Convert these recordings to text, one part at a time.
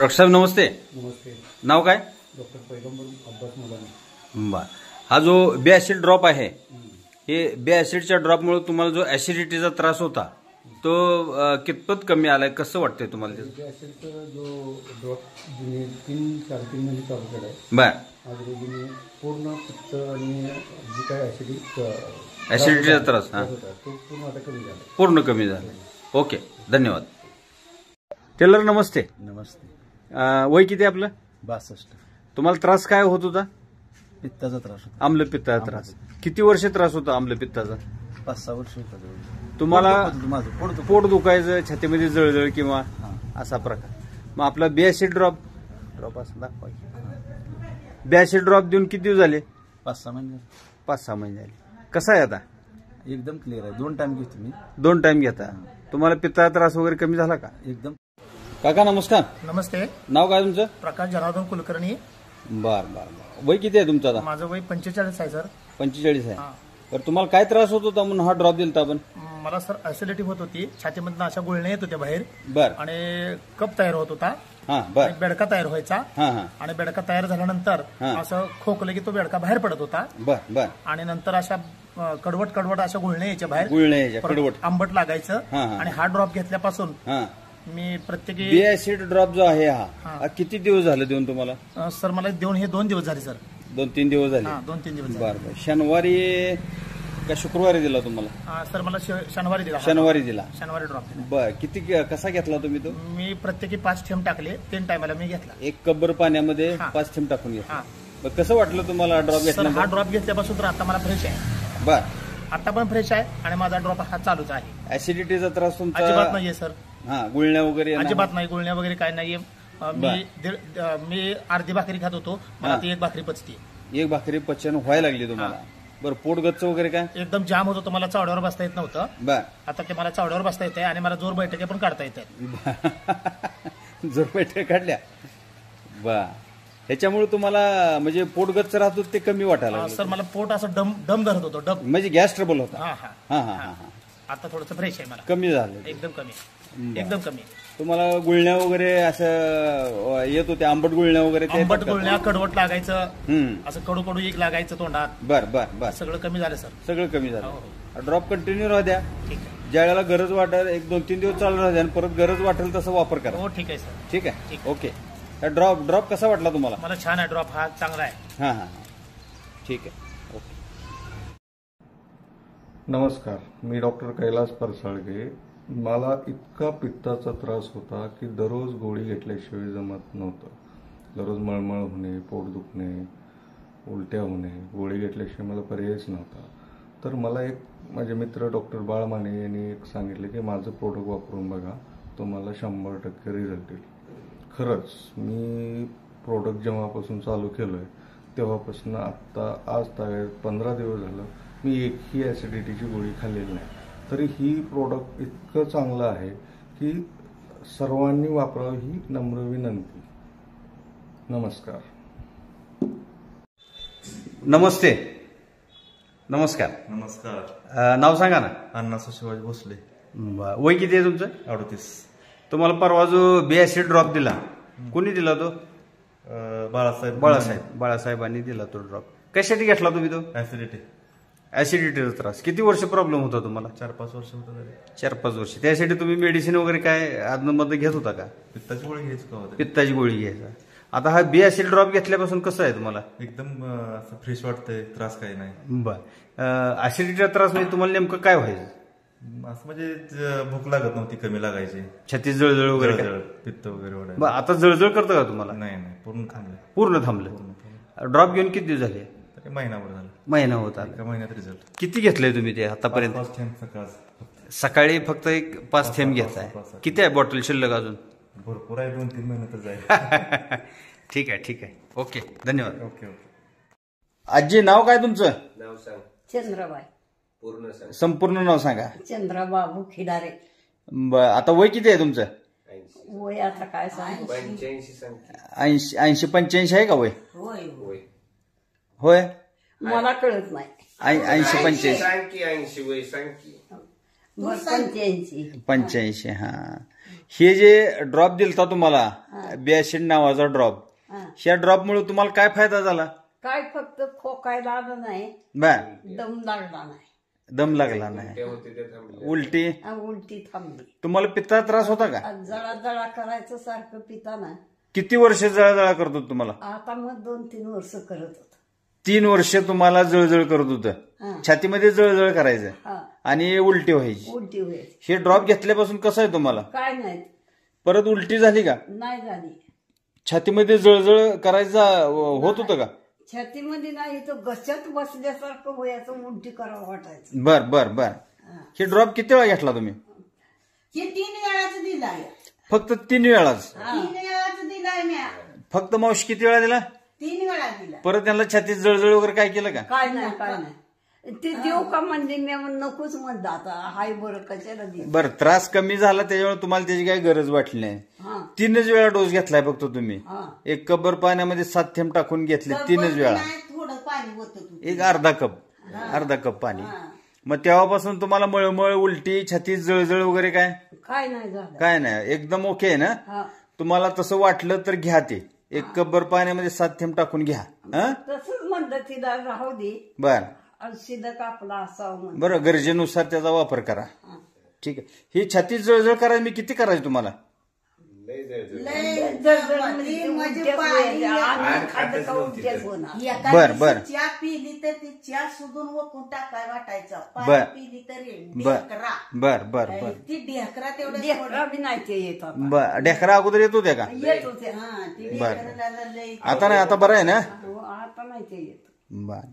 Doctor साहेब नमस्ते. नमस्ते. नाव काय? Doctor पैगंबर अब्बास मुलानी. बर. हा जो बे ऍसिड ड्रॉप आहे, हे बे ऍसिडच्या ड्रॉपमुळे तुम्हाला जो ऍसिडिटीचा त्रास होता तो कितपत कमी आलाय, कसं वाटतंय तुम्हाला त्याचं? बे ऍसिडचा जो ड्रॉप 3-4 महिने चालू केला आहे. बर. आज रोजीने पूर्ण पित्त आणि जी काय ऍसिडिटीचा त्रास तो पूर्ण आता कमी झाला. पूर्ण कमी झाला. ओके, धन्यवाद. टेलर नमस्ते. नमस्ते. वय किती आपलं? 62. तुम्हाला त्रास काय होत होता? पित्ताचा त्रास होता. आम्लपित्ताचा त्रास. किती वर्ष त्रास होता आम्लपित्ताचा? 5-6 वर्ष होता. तुम्हाला माझं पोट दुखायचं, छातीमध्ये जळजळ किंवा असा प्रकार. मग आपला बे ऍसिड ड्रॉप असं दाखवा. बे ऍसिड ड्रॉप देऊन किती दिवस झाले? 5-6 महिने. 5-6 महिने झाले. कसा आहे आता? एकदम क्लिअर आहे. 2 टाइम घेतो मी. 2 टाइम घेता. तुम्हाला पित्ताचा त्रास वगैरे कमी झाला का? एकदम. काका नमस्कार. नमस्ते. नाव काय तुमचं? प्रकाश जनार्दन कुलकर्णी. बर बर बर. वय किती आहे तुमचं आता? माझं वय 45 आहे सर. 45 आहे. तर तुम्हाला काय त्रास होत होता म्हणून हा ड्रॉप दिलता आपण? मला सर ऍसिडिटी होत होती, छातीमधनं अशा गुळण्या येत होत्या बाहेर. बर. आणि कप तयार होत होता. हा बर. एक बेडका तयार व्हायचा. हा हा. आणि बेडका तयार झाल्यानंतर असं खोकलं की तो बेडका बाहेर पडत होता. बर बर. आणि नंतर अशा कडवट अशा गुळण्या यायच्या बाहेर. गुळण्या यायच्या, परत कडवट. आंबट लागायचं. हा, हा. आणि हा ड्रॉप घेतल्यापासून हा. मी प्रत्येकी बे ऍसिड ड्रॉप जो आहे हा किती दिवस झाले देऊन तुम्हाला? सर मला देऊन हे 2 दिवस झाले सर. 2-3 दिवस झाले. 2-3 दिवस झाले. बर बर. शनिवारी का शुक्रवारी दिला तुम्हाला? सर मला शनिवारी दिला. शनिवारी दिला. शनिवारी ड्रॉप दिला. बर. किती कसा घेतला तुम्ही तो? मी प्रत्येकी 5 थेंब टाकले. 3 टायमाला मी घेतला. 1 कब्बर पाण्यामध्ये 5 थेंब टाकून घेतला. कसं वाटलं तुम्हाला ड्रॉप सर घेतला? हा ड्रॉप घेतल्यापासून तर आता मला फ्रेश आहे. बर. आता पण फ्रेश आहे आणि माझा ड्रॉप हा चालूच आहे. ऍसिडिटीचा त्रास तुमचा अजिबात नाहीये सर. हा, गुळण्या वगैरे अजिबात नाही. गुळण्या वगैरे काय नाहीये. मी अर्धी भाकरी खात होतो, मला ती 1 भाकरी पचती. 1 भाकरी पचन व्हायला लागली तुम्हाला. बरं. पोट गच्च वगैरे काय? एकदम जाम होत होतं, मला चावड्यावर बसता येत नव्हतं. बर. आता ते मला चावड्यावर बसता येते आणि मला जोर बैठके पण काढता येतात. जोर बैठक काढल्या. बर. ह्याच्यामुळे तुम्हाला म्हणजे पोट गच्च राहत होतं ते कमी वाटायला लागलं? सर मला पोट असं डम धरत होतं. डम म्हणजे गॅस ट्रबल होता? हा हा हा हा. आता थोडंसं फ्रेश आहे मला. कमी झालं एकदम कमी. एकदम कमी. तुम्हाला गुळण्या वगैरे असं येत होते, आंबट गुळण्या वगैरे? आंबट गुळण्या, कडवट लागायचं, असं कडू एक लागायचं तोंडात. बर बर बर. सगळं कमी झालं सर. सगळं कमी झालं. ड्रॉप कंटिन्यू राहू द्या. ठीक आहे. ज्या वेळेला गरज वाटेल 1-2-3 दिवस चालू राहू द्या आणि परत गरज वाटेल तसं वापर करा. हो ठीक आहे सर. ठीक आहे. ओके. ड्रॉप कसा वाटला तुम्हाला? मला छान आहे. ड्रॉप हा चांगला आहे. हा हा. ठीक आहे. ओके. नमस्कार. मी डॉक्टर कैलास परसाळगे. मला इतका पित्ताचा त्रास होता की दररोज गोळी घेतल्याशिवाय जमत नव्हतं. दररोज मळमळ होणे, पोट दुखणे, उलट्या होणे, गोळी घेतल्याशिवाय मला पर्यायच नव्हता. तर मला एक माझे मित्र डॉक्टर बाळ माने यांनी एक सांगितले की माझं प्रोडक्ट वापरून बघा, तुम्हाला 100% रिझल्ट येईल. खरंच मी प्रोडक्ट जेव्हापासून चालू केलं आहे तेव्हापासून आत्ता आज 15 दिवस झालं मी एकही ॲसिडिटीची गोळी खाल्लेली नाही. तरी ही प्रोडक्ट इतकं चांगलं आहे की सर्वांनी वापरावं ही नम्र विनंती. नमस्कार. नमस्ते. नमस्कार. नमस्कार. नाव सांगा ना. अण्णासाहेब शिवाजी भोसले. वय किती आहे तुमचं? 38. तुम्हाला परवा जो बे ऍसिड ड्रॉप दिला, कोणी दिला तो? बाळासाहेबांनी दिला तो ड्रॉप. कशासाठी घेतला तुम्ही तो? ऍसिडिटीचा त्रास. किती वर्ष प्रॉब्लेम होता तुम्हाला? 4-5 वर्ष होता. 4-5 वर्ष. त्यासाठी तुम्ही मेडिसिन वगैरे काय आदनमध्ये घेत होता का? पित्ताची गोळी घ्यायची का? पित्ताची गोळी घ्यायचा. आता हा बे ऍसिड ड्रॉप घेतल्यापासून कसं आहे तुम्हाला? एकदम असं फ्रेश वाटतंय. त्रास काही नाही. बर. ऍसिडिटीचा त्रास म्हणजे तुम्हाला नेमकं काय व्हायचं? असं म्हणजे भूक लागत नव्हती, कमी लागायची, छाती जळजळ वगैरे, पित्त वगैरे वाढायचं. बरं. आता जळजळ करतं का तुम्हाला? नाही. पूर्ण थांबलं. पूर्ण थांबलं. ड्रॉप घेऊन किती दिवस झाले? महिनाभर झाला. महिना होत आला. एका महिन्यात रिझल्ट. किती घेतलंय तुम्ही ते आतापर्यंत? 5 थेंब सकाळी फक्त 5 थेंब घेताय. किती आहे बॉटल शिल्लक अजून? भरपूर आहे. 2-3 महिने तर जाईल. ठीक आहे. ओके, धन्यवाद. ओके. आजी नाव काय तुमचं? नाव सांग. चंद्राबाई. पूर्ण सांग. संपूर्ण नाव सांगा. चंद्राबाबू खिडारे. आता वय किती आहे तुमचं? वय आता काय सांग. 85 सांग. 80-85 आहे का वय? होय. मला कळत नाही. 80-85 सांग की. 80 वय सांग की. 85. 85. हा. हे जे ड्रॉप दिलता तुम्हाला बी ऍसिड नावाचा ड्रॉप. हा. ह्या ड्रॉपमुळे तुम्हाला काय फायदा झाला? काय फक्त खोकायला आलं नाही, बर, दम लागला नाही, दम लागला नाही, ते होते ते थांबले. उलटी. आणि उलटी थांबली. तुम्हाला पित्ताचा त्रास होता का? आणि जळा करायचं सारखं पिताना. किती वर्ष जळजळ करत होत तुम्हाला? आता मग 2-3 वर्ष करत होत. 3 वर्ष तुम्हाला जळजळ करत होतं, हा. छातीमध्ये जळजळ करायचं हा, आणि उलटी व्हायची. उलटी व्हायची. हे ड्रॉप घेतल्यापासून कसं आहे तुम्हाला? काय नाही, परत उलटी झाली का? नाही झाली. छातीमध्ये जळजळ करायचा होत होतं का? छातीमध्ये नाही, तो गचत बसल्यासारखं व्हायचं, उलटी करावं वाटायचं. बर बर बर. हे ड्रॉप किती वेळा घेतला तुम्ही? हे 3 वेळाच दिलाय. फक्त 3 वेळाच? 3 वेळाच दिलाय म्या. फक्त मावशी किती वेळा दिला? 3 वेळा दिला. परत त्यांना छातीत जळजळ वगैरे काय केलं का? काय नाही, काय नाही. ते देऊ का म्हणजे मी नकोच म्हणलं, आता हाय बरं कशाला दे. बर, त्रास कमी झाला त्याच्यामुळे तुम्हाला त्याची काही गरज वाटली नाही. हा, 3च वेळा डोस घेतलाय फक्त तुम्ही. हा. 1 कपभर पाण्यामध्ये 7 थेंब टाकून घेतले 3च वेळा. नाही, थोडं पाणी होतं तू. एक अर्धा कप पाणी. मग तेव्हापासून तुम्हाला मळमळ, उलटी, छातीत जळजळ वगैरे काय? काय नाही झालं. काय नाही, एकदम ओके आहे ना? हा, तुम्हाला तसं वाटलं तर घ्या ते. 1 कपभर पाण्यामध्ये 7 थेंब टाकून घ्या. हा, तसंच म्हणलं तिला राहू दे, बर. शिदक आपला असावं म्हणलं. बरं, गरजेनुसार त्याचा वापर करा. ठीक आहे. ही छातीत जळजळ करायला मी किती करायची तुम्हाला? लय जळजळ. लय जळजळ म्हणजे म्हणजे उलट्याच पाणी व्हायच्या. येतं. आणि खाल्लं का उलट्याच होणार. एका बर, दिवशी बर. चहा पिली तर ती चहा सुधून वकून टाकाय वाटायचं. बर. पाणी पिली तर बर ढेकरा. बर बर बर ती ढेकरा तेवढं लेकरं बी नाही ते येत आता. बर. ढेकरा अगोदर येत होत्या का? येत होते. हा, ती बर. ढेकराला लय. आता नाही, आता बरं आहे ना? आता नाही ते येत. बर.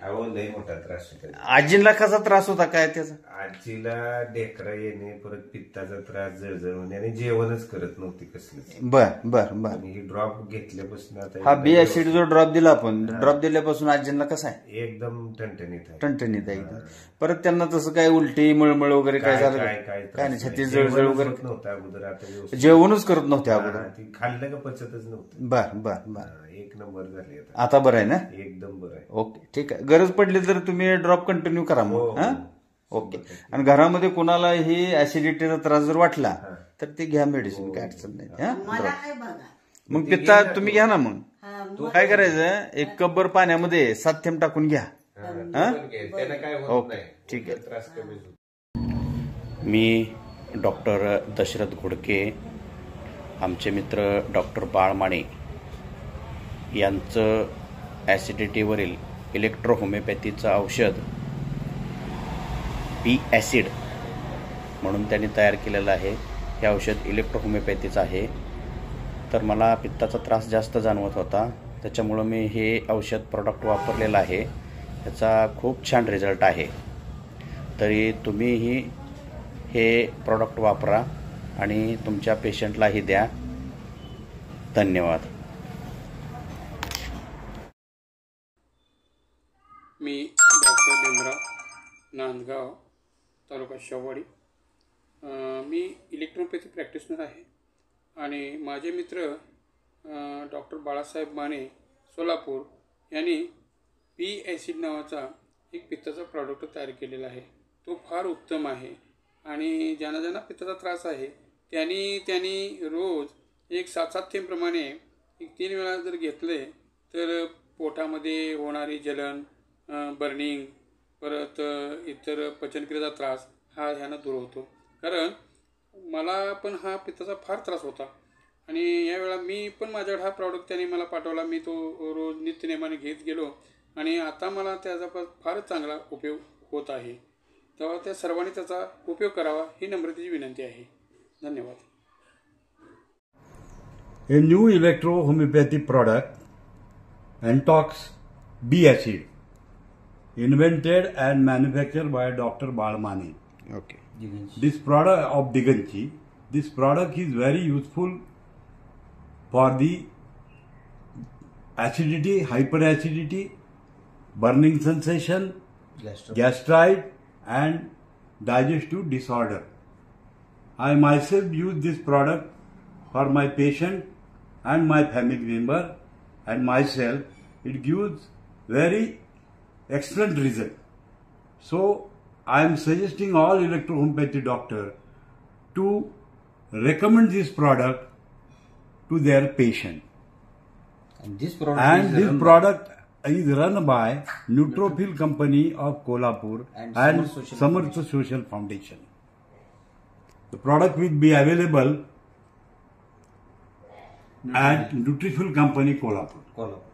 अहो लय मोठा त्रास होता. आजींना कसा त्रास होता काय त्याचा? आजीला ढेकरा येणे, परत पित्ताचा त्रास, जळजळ होणे आणि जेवणच करत नव्हती कसलंच. बर बर बर. आणि ही ड्रॉप घेतल्यापासून आता हा बी ऍसिड जो ड्रॉप दिला आपण, ड्रॉप दिल्यापासून आजींना कसा आहे? एकदम ठणठणीत आहे. टणटणीत आहे एकदम. परत त्यांना तसं काय उलटी, मळमळ वगैरे काय झालं का? काय नाही, छातीत जळजळ वगैरे नव्हतं अगोदर. आता व्यवस्थित जेवणच करत नव्हते अगोदर. ती खाल्लं का पचतच नव्हतं. बर बर बर. 1 नंबर झाली आता. आता बरं आहे ना? एकदम बरं आहे. ओके, ठीक आहे. गरज पडली तर तुम्ही ड्रॉप कंटिन्यू करा मग. हा, ओके. आणि घरामध्ये कोणाला ही ऍसिडिटीचा त्रास जर वाटला तर ते घ्या मेडिसिन, काय अडचण नाही. हा, मला काय बघा. मग पित्ता तुम्ही घ्या ना. मग हा, तू काय करायचं, 1 कपभर पाण्यामध्ये 7 थेंब टाकून घ्या. हा, त्यानं काय होत ओके, नाही. ठीक आहे. त्रास कमी होतो. मी डॉक्टर दशरथ घोडके, आमचे मित्र डॉक्टर बाळमाणे यांचं ॲसिडिटीवरील इलेक्ट्रो होमिओपॅथीचं औषध बी ॲसिड म्हणून त्यांनी तयार केलेलं आहे. हे औषध इलेक्ट्रो होमिओपॅथीचं आहे. तर मला पित्ताचा त्रास जास्त जाणवत होता, त्याच्यामुळं मी हे औषध प्रॉडक्ट वापरलेलं आहे. त्याचा खूप छान रिझल्ट आहे. तरी तुम्हीही हे प्रॉडक्ट वापरा आणि तुमच्या पेशंटलाही द्या. धन्यवाद. मी डॉक्टर भीमराव, नांदगाव, तालुका शेववाडी. मी इलेक्ट्रोपॅथी प्रॅक्टिशनर आहे आणि माझे मित्र डॉक्टर बाळासाहेब माने, सोलापूर यांनी बी ॲसिड नावाचा एक पित्ताचा प्रॉडक्ट तयार केलेला आहे. तो फार उत्तम आहे आणि ज्यांना ज्यांना पित्ताचा त्रास आहे त्यांनी रोज 7-7 थेंबप्रमाणे 3 वेळा जर घेतले तर पोटामध्ये होणारी जलन, बर्निंग, परत इतर पचनक्रियेचा त्रास हा ह्यानं दूर होतो. कारण मला पण हा पित्ताचा फार त्रास होता आणि यावेळा मी पण माझ्याकडे हा प्रॉडक्ट त्यांनी मला पाठवला. मी तो रोज नित्यनेमाने घेत गेलो आणि आता मला त्याचा फारच चांगला उपयोग होत आहे. तेव्हा त्या सर्वांनी त्याचा उपयोग करावा ही नम्रतेची विनंती आहे. धन्यवाद. A new electro homeopathy product, Antox B acid, invented and manufactured by Dr. Balmani. Okay. This product of Diganchi, this product is very useful for the acidity, hyperacidity, burning sensation, gastrite and digestive disorder. I myself use this product for my patient and my family member and myself. It gives very excellent result. So I am suggesting all electro homeopathy doctor to recommend this product to their patient. And this product And is this run by- product is run by Neutrophil Company of Kolhapur And and Samarth Samarth Social Foundation. The product will be available at Nutrifil Company, Kolhapur. Kolhapur.